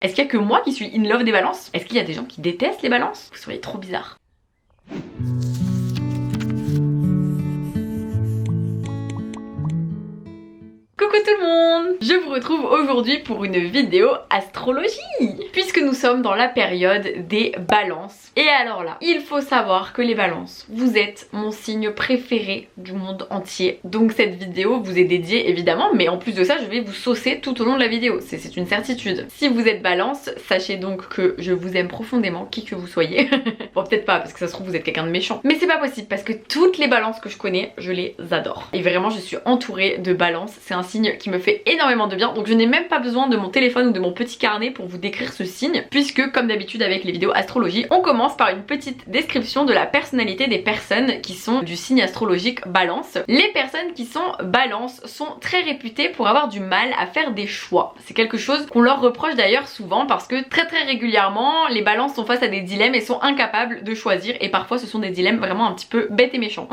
Est-ce qu'il y a que moi qui suis in love des balances? Est-ce qu'il y a des gens qui détestent les balances? Vous seriez trop bizarre. Coucou tout le monde! Je vous retrouve aujourd'hui pour une vidéo astrologie puisque nous sommes dans la période des balances. Et alors là, il faut savoir que les balances, vous êtes mon signe préféré du monde entier. Donc cette vidéo vous est dédiée évidemment, mais en plus de ça je vais vous saucer tout au long de la vidéo, c'est une certitude. Si vous êtes balance, sachez donc que je vous aime profondément, qui que vous soyez. Bon peut-être pas parce que ça se trouve vous êtes quelqu'un de méchant, mais c'est pas possible parce que toutes les balances que je connais, je les adore. Et vraiment je suis entourée de balances, c'est un signe qui me fait énormément de bien, donc je n'ai même pas besoin de mon téléphone ou de mon petit carnet pour vous décrire ce signe, puisque comme d'habitude avec les vidéos astrologie, on commence par une petite description de la personnalité des personnes qui sont du signe astrologique balance. Les personnes qui sont balance sont très réputées pour avoir du mal à faire des choix. C'est quelque chose qu'on leur reproche d'ailleurs souvent parce que très régulièrement les balances sont face à des dilemmes et sont incapables de choisir, et parfois ce sont des dilemmes vraiment un petit peu bêtes et méchants.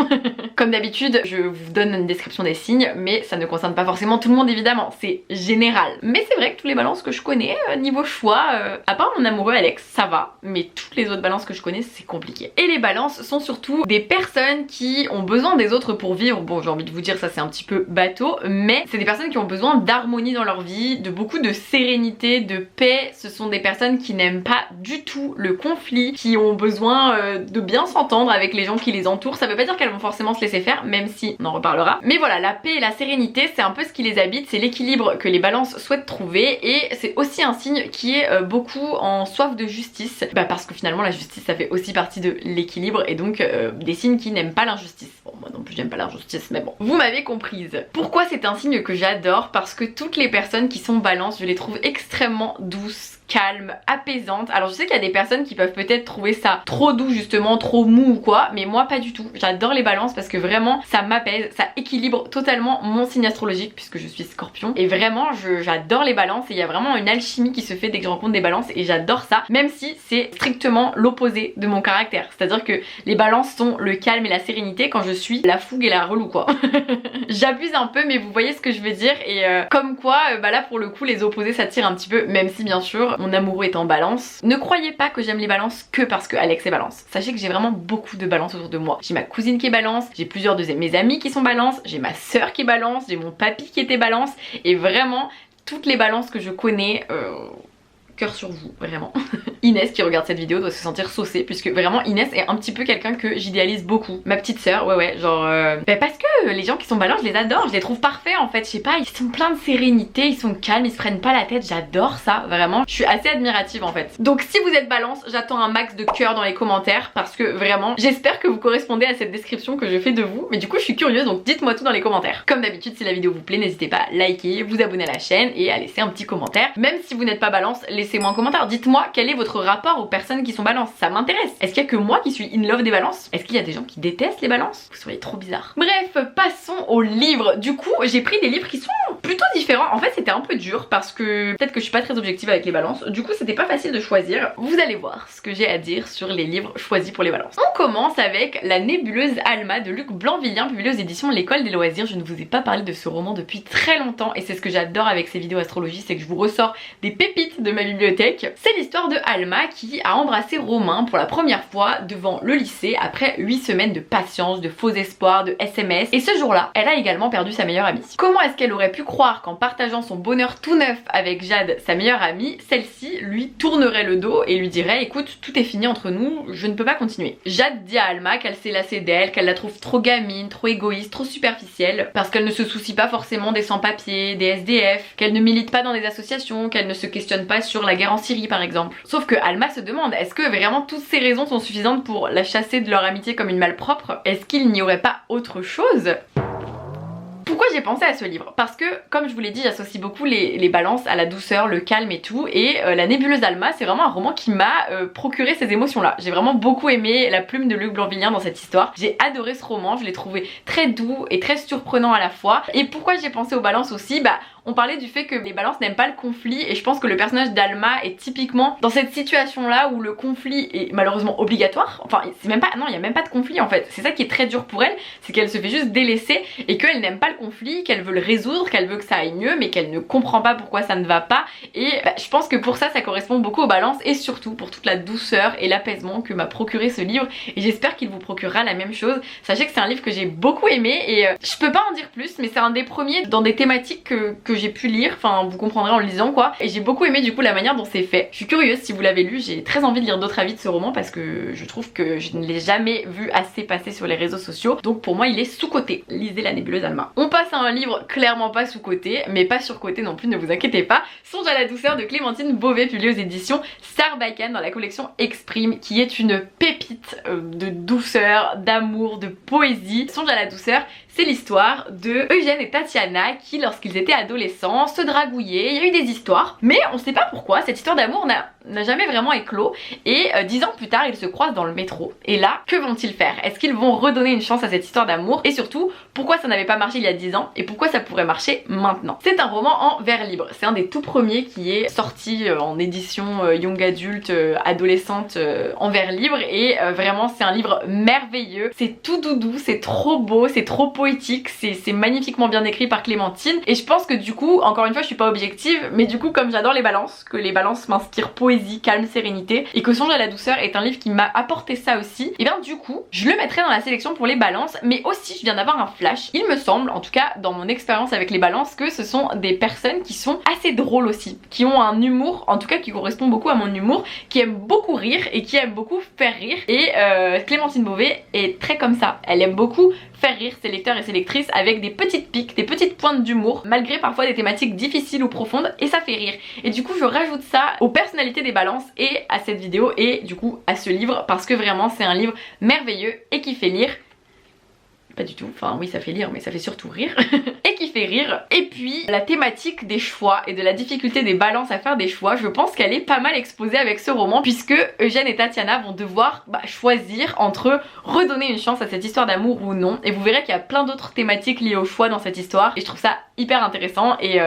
Comme d'habitude je vous donne une description des signes, mais ça ne concerne pas forcément tout le monde évidemment, c'est général. Mais c'est vrai que tous les balances que je connais, niveau choix, à part mon amoureux Alex, ça va, mais toutes les autres balances que je connais c'est compliqué. Et les balances sont surtout des personnes qui ont besoin des autres pour vivre. Bon j'ai envie de vous dire ça c'est un petit peu bateau, mais c'est des personnes qui ont besoin d'harmonie dans leur vie, de beaucoup de sérénité, de paix. Ce sont des personnes qui n'aiment pas du tout le conflit, qui ont besoin de bien s'entendre avec les gens qui les entourent. Ça veut pas dire qu'elles vont forcément se laisser faire, même si on en reparlera. Mais voilà, la paix et la sérénité c'est un peu ce qui les habite, c'est l'équilibre que les balances souhaitent trouver, et c'est aussi un signe qui est beaucoup en soif de justice, parce que finalement la justice ça fait aussi partie de l'équilibre, et donc des signes qui n'aiment pas l'injustice. Bon moi non plus j'aime pas l'injustice, mais bon, vous m'avez comprise. Pourquoi c'est un signe que j'adore? Parce que toutes les personnes qui sont balances, je les trouve extrêmement douces, calme, apaisante. Alors je sais qu'il y a des personnes qui peuvent peut-être trouver ça trop doux justement, trop mou ou quoi, mais moi pas du tout. J'adore les balances parce que vraiment ça m'apaise, ça équilibre totalement mon signe astrologique puisque je suis Scorpion, et vraiment j'adore les balances, et il y a vraiment une alchimie qui se fait dès que je rencontre des balances, et j'adore ça, même si c'est strictement l'opposé de mon caractère. C'est à dire que les balances sont le calme et la sérénité quand je suis la fougue et la relou quoi. J'abuse un peu mais vous voyez ce que je veux dire, et comme quoi là pour le coup les opposés s'attirent un petit peu, même si bien sûr mon amoureux est en balance. Ne croyez pas que j'aime les balances que parce que Alex est balance. Sachez que j'ai vraiment beaucoup de balances autour de moi. J'ai ma cousine qui est balance, j'ai plusieurs de mes amis qui sont balance, j'ai ma soeur qui est balance, j'ai mon papy qui était balance, et vraiment toutes les balances que je connais, cœur sur vous, vraiment. Inès qui regarde cette vidéo doit se sentir saucée, puisque vraiment Inès est un petit peu quelqu'un que j'idéalise beaucoup. Ma petite sœur, ouais, genre... parce que les gens qui sont balances, je les adore, je les trouve parfaits en fait, je sais pas, ils sont pleins de sérénité, ils sont calmes, ils se prennent pas la tête, j'adore ça, vraiment. Je suis assez admirative en fait. Donc si vous êtes balance, j'attends un max de cœur dans les commentaires, parce que vraiment, j'espère que vous correspondez à cette description que je fais de vous, mais du coup je suis curieuse, donc dites-moi tout dans les commentaires. Comme d'habitude, si la vidéo vous plaît, n'hésitez pas à liker, vous abonner à la chaîne et à laisser un petit commentaire. Même si vous n'êtes pas balance, laissez-moi un commentaire, dites-moi quel est votre rapport aux personnes qui sont balances, ça m'intéresse. Est-ce qu'il y a que moi qui suis in love des balances? Est-ce qu'il y a des gens qui détestent les balances? Vous seriez trop bizarre. Bref, passons aux livres. Du coup, j'ai pris des livres qui sont plutôt différents. En fait, c'était un peu dur parce que peut-être que je suis pas très objective avec les balances. Du coup, c'était pas facile de choisir. Vous allez voir ce que j'ai à dire sur les livres choisis pour les balances. On commence avec La nébuleuse Alma de Luc Blanvillien, publié aux éditions L'École des loisirs. Je ne vous ai pas parlé de ce roman depuis très longtemps, et c'est ce que j'adore avec ces vidéos astrologie, c'est que je vous ressors des pépites de ma bibliothèque. C'est l'histoire de Alma qui a embrassé Romain pour la première fois devant le lycée après 8 semaines de patience, de faux espoirs, de SMS, et ce jour-là, elle a également perdu sa meilleure amie. Comment est-ce qu'elle aurait pu croire qu'en partageant son bonheur tout neuf avec Jade, sa meilleure amie, celle-ci lui tournerait le dos et lui dirait écoute, tout est fini entre nous, je ne peux pas continuer. Jade dit à Alma qu'elle s'est lassée d'elle, qu'elle la trouve trop gamine, trop égoïste, trop superficielle, parce qu'elle ne se soucie pas forcément des sans-papiers, des SDF, qu'elle ne milite pas dans des associations, qu'elle ne se questionne pas sur la guerre en Syrie par exemple. Sauf que Alma se demande, est-ce que vraiment toutes ces raisons sont suffisantes pour la chasser de leur amitié comme une malpropre? Est-ce qu'il n'y aurait pas autre chose? Pourquoi j'ai pensé à ce livre? Parce que, comme je vous l'ai dit, j'associe beaucoup les balances à la douceur, le calme et tout, et La nébuleuse Alma, c'est vraiment un roman qui m'a procuré ces émotions-là. J'ai vraiment beaucoup aimé la plume de Luc Blanvillien dans cette histoire. J'ai adoré ce roman, je l'ai trouvé très doux et très surprenant à la fois. Et pourquoi j'ai pensé aux balances aussi? on parlait du fait que les balances n'aiment pas le conflit et je pense que le personnage d'Alma est typiquement dans cette situation là où le conflit est malheureusement obligatoire. Enfin c'est même pas, non il n'y a même pas de conflit en fait, c'est ça qui est très dur pour elle, c'est qu'elle se fait juste délaisser et qu'elle n'aime pas le conflit, qu'elle veut le résoudre, qu'elle veut que ça aille mieux mais qu'elle ne comprend pas pourquoi ça ne va pas. Et je pense que pour ça correspond beaucoup aux balances et surtout pour toute la douceur et l'apaisement que m'a procuré ce livre et j'espère qu'il vous procurera la même chose. Sachez que c'est un livre que j'ai beaucoup aimé et je peux pas en dire plus mais c'est un des premiers dans des thématiques que j'ai pu lire, enfin vous comprendrez en le lisant quoi, et j'ai beaucoup aimé du coup la manière dont c'est fait. Je suis curieuse si vous l'avez lu, j'ai très envie de lire d'autres avis de ce roman parce que je trouve que je ne l'ai jamais vu assez passer sur les réseaux sociaux, donc pour moi il est sous-coté. Lisez La Nébuleuse Alma. On passe à un livre clairement pas sous-coté mais pas sur-coté non plus, ne vous inquiétez pas. Songe à la douceur de Clémentine Beauvais, publié aux éditions Sarbacane dans la collection Exprime, qui est une pépite de douceur, d'amour, de poésie. Songe à la douceur, c'est l'histoire de Eugène et Tatiana qui, lorsqu'ils étaient adolescents, se dragouillaient. Il y a eu des histoires, mais on sait pas pourquoi cette histoire d'amour n'a jamais vraiment éclos. Et 10 ans plus tard, ils se croisent dans le métro. Et là, que vont-ils faire? Est-ce qu'ils vont redonner une chance à cette histoire d'amour? Et surtout, pourquoi ça n'avait pas marché il y a 10 ans et pourquoi ça pourrait marcher maintenant? C'est un roman en vers libre. C'est un des tout premiers qui est sorti en édition young adulte, adolescente, en vers libre. Et vraiment, c'est un livre merveilleux. C'est tout doudou, c'est trop beau, c'est trop poétique, c'est magnifiquement bien écrit par Clémentine. Et je pense que du coup, encore une fois, je suis pas objective, mais du coup, comme j'adore les balances, que les balances m'inspirent poésie, calme, sérénité, et que Songe à la douceur est un livre qui m'a apporté ça aussi, et bien du coup, je le mettrai dans la sélection pour les balances. Mais aussi, je viens d'avoir un flash. Il me semble, en tout cas dans mon expérience avec les balances, que ce sont des personnes qui sont assez drôles aussi, qui ont un humour, en tout cas qui correspond beaucoup à mon humour, qui aiment beaucoup rire et qui aiment beaucoup faire rire. Et Clémentine Beauvais est très comme ça, elle aime beaucoup faire rire ses lecteurs et ses lectrices avec des petites piques, des petites pointes d'humour, malgré parfois des thématiques difficiles ou profondes, et ça fait rire. Et du coup je rajoute ça aux personnalités des balances et à cette vidéo et du coup à ce livre, parce que vraiment c'est un livre merveilleux et qui fait lire. Pas du tout, enfin oui ça fait lire mais ça fait surtout rire et qui fait rire. Et puis la thématique des choix et de la difficulté des balances à faire des choix, je pense qu'elle est pas mal exposée avec ce roman, puisque Eugène et Tatiana vont devoir choisir entre redonner une chance à cette histoire d'amour ou non. Et vous verrez qu'il y a plein d'autres thématiques liées au choix dans cette histoire et je trouve ça hyper intéressant. Et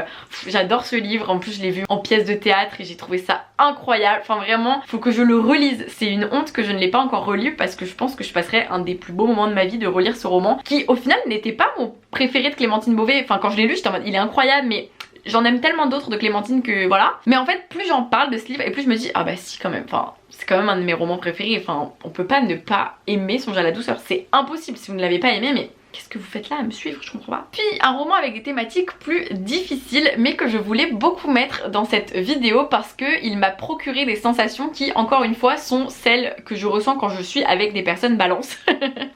j'adore ce livre, en plus je l'ai vu en pièce de théâtre et j'ai trouvé ça incroyable. Enfin vraiment, faut que je le relise. C'est une honte que je ne l'ai pas encore relu parce que je pense que je passerai un des plus beaux moments de ma vie de relire ce roman, qui au final n'était pas mon préféré de Clémentine Beauvais. Enfin quand je l'ai lu j'étais en mode il est incroyable, mais j'en aime tellement d'autres de Clémentine que voilà. Mais en fait plus j'en parle de ce livre et plus je me dis ah bah si quand même, enfin c'est quand même un de mes romans préférés. Enfin on peut pas ne pas aimer Songe à la douceur, c'est impossible si vous ne l'avez pas aimé. Mais qu'est-ce que vous faites là à me suivre? Je comprends pas. Puis un roman avec des thématiques plus difficiles mais que je voulais beaucoup mettre dans cette vidéo parce que il m'a procuré des sensations qui encore une fois sont celles que je ressens quand je suis avec des personnes balance.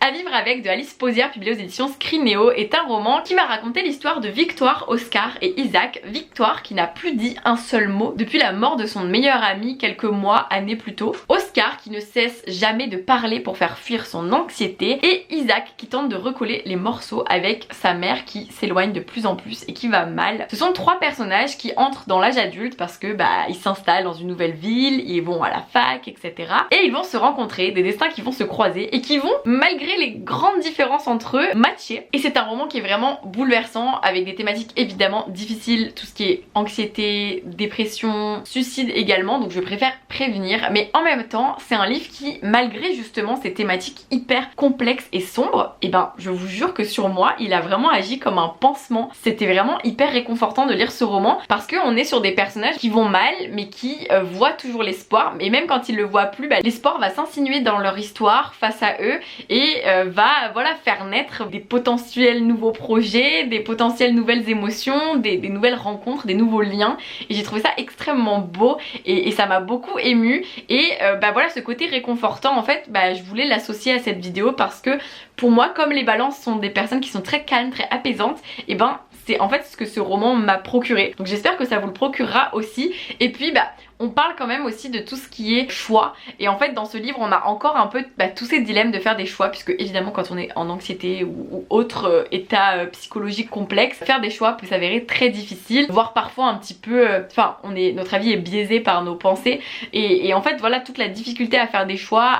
À vivre avec de Alice Pauzière, publié aux éditions Scrinéo, est un roman qui m'a raconté l'histoire de Victoire, Oscar et Isaac. Victoire qui n'a plus dit un seul mot depuis la mort de son meilleur ami quelques mois, années plus tôt. Oscar qui ne cesse jamais de parler pour faire fuir son anxiété. Et Isaac qui tente de recoller les morceaux avec sa mère qui s'éloigne de plus en plus et qui va mal. Ce sont trois personnages qui entrent dans l'âge adulte parce que ils s'installent dans une nouvelle ville, ils vont à la fac, etc. Et ils vont se rencontrer, des destins qui vont se croiser et qui vont, malgré les grandes différences entre eux, matcher. Et c'est un roman qui est vraiment bouleversant avec des thématiques évidemment difficiles, tout ce qui est anxiété, dépression, suicide également, donc je préfère prévenir. Mais en même temps, c'est un livre qui, malgré justement ces thématiques hyper complexes et sombres, et je vous jure que sur moi il a vraiment agi comme un pansement. C'était vraiment hyper réconfortant de lire ce roman parce qu'on est sur des personnages qui vont mal mais qui voient toujours l'espoir, et même quand ils le voient plus, l'espoir va s'insinuer dans leur histoire face à eux et va voilà faire naître des potentiels nouveaux projets, des potentielles nouvelles émotions, des nouvelles rencontres, des nouveaux liens. Et j'ai trouvé ça extrêmement beau et ça m'a beaucoup émue. Et voilà, ce côté réconfortant en fait, je voulais l'associer à cette vidéo parce que pour moi, comme les balances sont des personnes qui sont très calmes, très apaisantes, et c'est en fait ce que ce roman m'a procuré. Donc j'espère que ça vous le procurera aussi. Et puis on parle quand même aussi de tout ce qui est choix. Et en fait dans ce livre on a encore un peu tous ces dilemmes de faire des choix, puisque évidemment quand on est en anxiété ou autre état psychologique complexe, faire des choix peut s'avérer très difficile, voire parfois un petit peu, enfin notre avis est biaisé par nos pensées et en fait voilà toute la difficulté à faire des choix,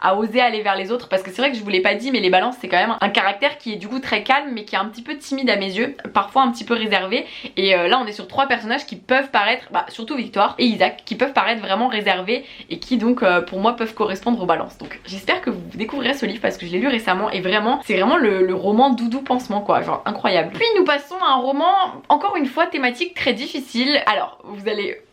à oser aller vers les autres, parce que c'est vrai que je vous l'ai pas dit mais les balances c'est quand même un caractère qui est du coup très calme mais qui est un petit peu timide à mes yeux, parfois un petit peu réservé, et là on est sur 3 personnages qui peuvent paraître, surtout Victoire et Isaac, qui peuvent paraître vraiment réservés et qui donc pour moi peuvent correspondre aux balances. Donc j'espère que vous découvrirez ce livre parce que je l'ai lu récemment et vraiment c'est vraiment le roman doudou pansement quoi, genre incroyable. Puis nous passons à un roman encore une fois thématique très difficile. Alors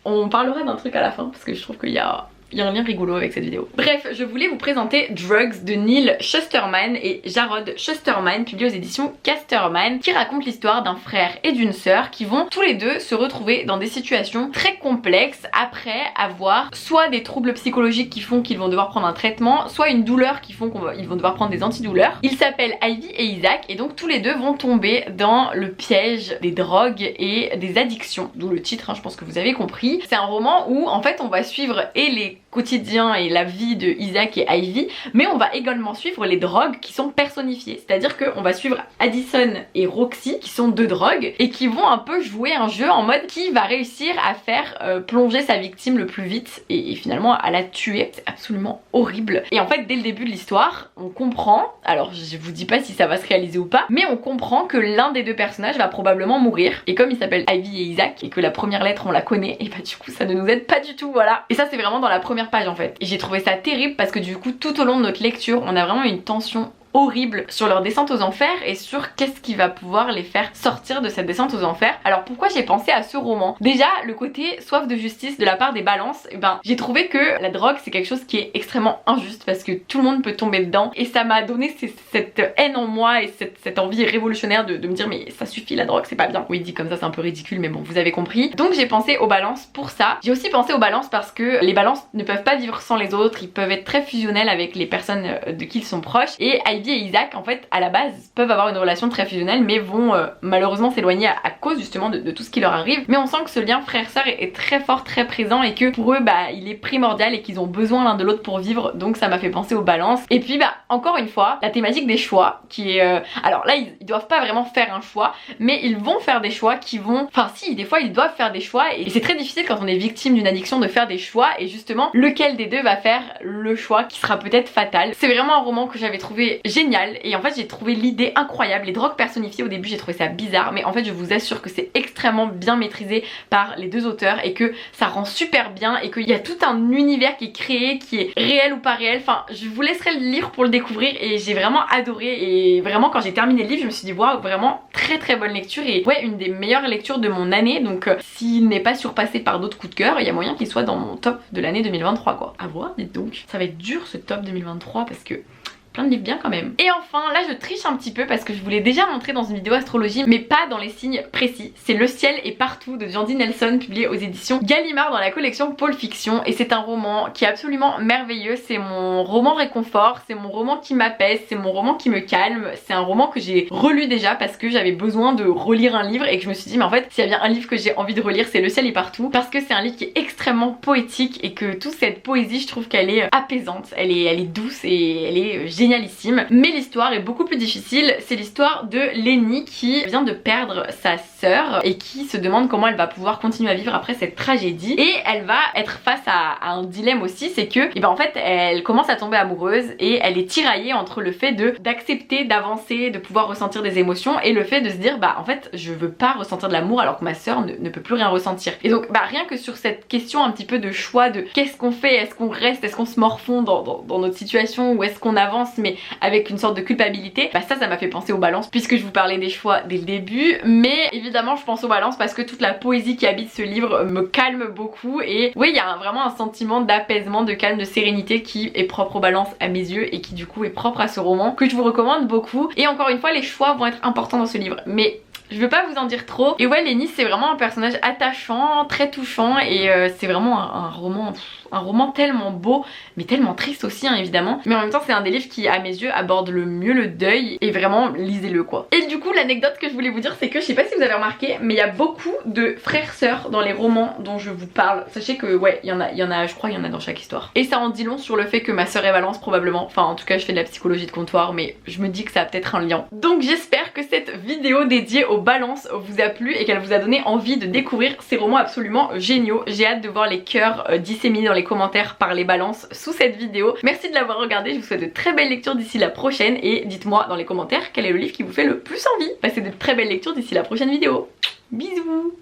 on parlera d'un truc à la fin parce que je trouve qu'il y a un lien rigolo avec cette vidéo. Bref, je voulais vous présenter Drugs de Neil Shusterman et Jarrod Shusterman, publié aux éditions Casterman, qui raconte l'histoire d'un frère et d'une sœur qui vont tous les deux se retrouver dans des situations très complexes après avoir soit des troubles psychologiques qui font qu'ils vont devoir prendre un traitement, soit une douleur qui font qu'ils vont devoir prendre des antidouleurs. Ils s'appellent Ivy et Isaac et donc tous les deux vont tomber dans le piège des drogues et des addictions, d'où le titre, hein, je pense que vous avez compris. C'est un roman où en fait on va suivre et les quotidiens et la vie de Isaac et Ivy, mais on va également suivre les drogues qui sont personnifiées, c'est-à-dire qu'on va suivre Addison et Roxy qui sont 2 drogues et qui vont un peu jouer un jeu en mode qui va réussir à faire plonger sa victime le plus vite et finalement à la tuer. C'est absolument horrible. Et en fait dès le début de l'histoire on comprend, alors je vous dis pas si ça va se réaliser ou pas, mais on comprend que l'un des 2 personnages va probablement mourir, et comme il s'appelle Ivy et Isaac et que la première lettre on la connaît, et bah du coup ça ne nous aide pas du tout, voilà. Et ça c'est vraiment dans la première page en fait, et j'ai trouvé ça terrible parce que du coup tout au long de notre lecture on a vraiment une tension horrible sur leur descente aux enfers et sur qu'est-ce qui va pouvoir les faire sortir de cette descente aux enfers. Alors pourquoi j'ai pensé à ce roman? Déjà le côté soif de justice de la part des balances, j'ai trouvé que la drogue c'est quelque chose qui est extrêmement injuste parce que tout le monde peut tomber dedans, et ça m'a donné cette haine en moi et cette envie révolutionnaire de me dire mais ça suffit, la drogue c'est pas bien. Oui, dit comme ça c'est un peu ridicule mais bon vous avez compris. Donc j'ai pensé aux balances pour ça. J'ai aussi pensé aux balances parce que les balances ne peuvent pas vivre sans les autres, ils peuvent être très fusionnels avec les personnes de qui ils sont proches, et Ivy et Isaac en fait à la base peuvent avoir une relation très fusionnelle mais vont malheureusement s'éloigner à cause justement de tout ce qui leur arrive, mais on sent que ce lien frère-sœur est très fort, très présent, et que pour eux il est primordial et qu'ils ont besoin l'un de l'autre pour vivre, donc ça m'a fait penser aux balances. Et puis encore une fois la thématique des choix qui est alors là ils doivent pas vraiment faire un choix, mais ils vont faire des choix qui vont, enfin si, des fois ils doivent faire des choix, et c'est très difficile quand on est victime d'une addiction de faire des choix, et justement lequel des 2 va faire le choix qui sera peut-être fatal. C'est vraiment un roman que j'avais trouvé génial, et en fait j'ai trouvé l'idée incroyable. Les drogues personnifiées au début j'ai trouvé ça bizarre, mais en fait je vous assure que c'est extrêmement bien maîtrisé par les 2 auteurs et que ça rend super bien, et qu'il y a tout un univers qui est créé, qui est réel ou pas réel. Enfin je vous laisserai le lire pour le découvrir, et j'ai vraiment adoré, et vraiment quand j'ai terminé le livre je me suis dit waouh, vraiment très très bonne lecture, et ouais une des meilleures lectures de mon année, donc s'il n'est pas surpassé par d'autres coups de cœur, il y a moyen qu'il soit dans mon top de l'année 2023 quoi. À voir, dites donc. Ça va être dur ce top 2023 parce que plein de livres bien quand même. Et enfin là je triche un petit peu parce que je vous l'ai déjà montré dans une vidéo astrologie, mais pas dans les signes précis. C'est Le ciel est partout de Jandy Nelson, publié aux éditions Gallimard dans la collection Pôle Fiction, et c'est un roman qui est absolument merveilleux. C'est mon roman réconfort, c'est mon roman qui m'apaise, c'est mon roman qui me calme. C'est un roman que j'ai relu déjà parce que j'avais besoin de relire un livre, et que je me suis dit mais en fait s'il y a bien un livre que j'ai envie de relire c'est Le ciel est partout, parce que c'est un livre qui est extrêmement poétique, et que toute cette poésie je trouve qu'elle est apaisante, elle est douce et elle est génialissime. Mais l'histoire est beaucoup plus difficile. C'est l'histoire de Lenny qui vient de perdre sa sœur et qui se demande comment elle va pouvoir continuer à vivre après cette tragédie, et elle va être face à un dilemme aussi, c'est que en fait elle commence à tomber amoureuse et elle est tiraillée entre le fait d'accepter d'avancer, de pouvoir ressentir des émotions, et le fait de se dire en fait je veux pas ressentir de l'amour alors que ma sœur ne peut plus rien ressentir. Et donc rien que sur cette question un petit peu de choix de qu'est-ce qu'on fait, est-ce qu'on reste, est-ce qu'on se morfond dans notre situation, ou est-ce qu'on avance mais avec une sorte de culpabilité, ça m'a fait penser aux balances, puisque je vous parlais des choix dès le début. Mais évidemment je pense aux balances parce que toute la poésie qui habite ce livre me calme beaucoup, et oui il y a vraiment un sentiment d'apaisement, de calme, de sérénité qui est propre aux balances à mes yeux, et qui du coup est propre à ce roman que je vous recommande beaucoup. Et encore une fois les choix vont être importants dans ce livre, mais Je veux pas vous en dire trop. Et ouais, Lénis c'est vraiment un personnage attachant, très touchant et c'est vraiment un roman tellement beau mais tellement triste aussi hein, évidemment. Mais en même temps c'est un des livres qui à mes yeux aborde le mieux le deuil et vraiment lisez-le quoi. Et du coup l'anecdote que je voulais vous dire c'est que je sais pas si vous avez remarqué mais il y a beaucoup de frères-sœurs dans les romans dont je vous parle. Sachez que ouais il y en a je crois il y en a dans chaque histoire. Et ça en dit long sur le fait que ma sœur est Valence probablement. Enfin en tout cas je fais de la psychologie de comptoir mais je me dis que ça a peut-être un lien. Donc j'espère que cette vidéo dédiée aux balances vous a plu et qu'elle vous a donné envie de découvrir ces romans absolument géniaux. J'ai hâte de voir les cœurs disséminés dans les commentaires par les balances sous cette vidéo. Merci de l'avoir regardé, je vous souhaite de très belles lectures d'ici la prochaine et dites-moi dans les commentaires quel est le livre qui vous fait le plus envie. Passez de très belles lectures d'ici la prochaine vidéo. Bisous.